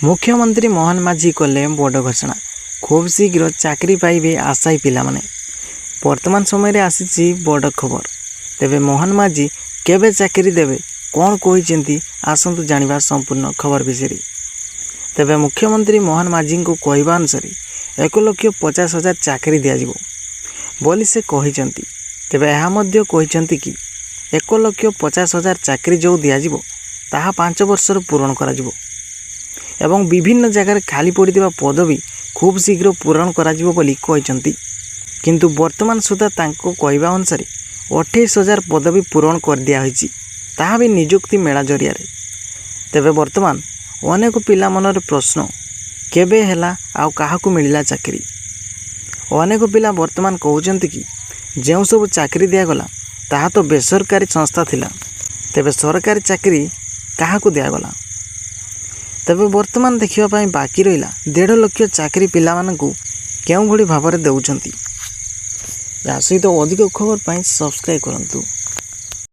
मुख्यमंत्री मोहन माझी कले बड़ घोषणा खूब शीघ्र चाकरी पाइबे आशायी पिला माने। वर्तमान समय रे आसीची बड़ खबर। तेबे मोहन माझी केबे चाकरी देवे कौन कहिसेंती आसंतु जानिबा संपूर्ण खबर विषय। तेबे मुख्यमंत्री मोहन माझी को कहवा अनुसार 1,50,000 चाकरी दियाजिबो बोली से कहिसेंती। तेबे एहा मध्य कहिसेंती कि 1,50,000 चाकरी जो दियाजिबो ताहा 5 वर्ष पूरण कराजिबो एवं विभिन्न जगह खाली पड़िथिबा पदवी खूब शीघ्र पूरण कराजिबो बोली कहिसेंती। किंतु वर्तमान सुधा तांको कहवा अनुसार 28,000 पदवी पूरण कर दिया होईची, ताहा भी नियुक्ति मेला जरिया रे। तेबे वर्तमान अनेक पिला मनर प्रश्न केबे हैला आउ काहाकू मिलिला चाकरी। अनेक पिला वर्तमान कहउचंती कि जेउ सब चाकरी दिया गला ताहा तो बेसरकारी संस्था थिला, तेबे सरकारी चाकरी काहाकू दिया गला। तेबे वर्तमान देखिबा पई बाकी रहिला 1.5 लाख चाकरी पिला मानकू केउ भली भाबरे देउचंती। या सहित अधिक खबर पई सब्सक्राइब करंतु।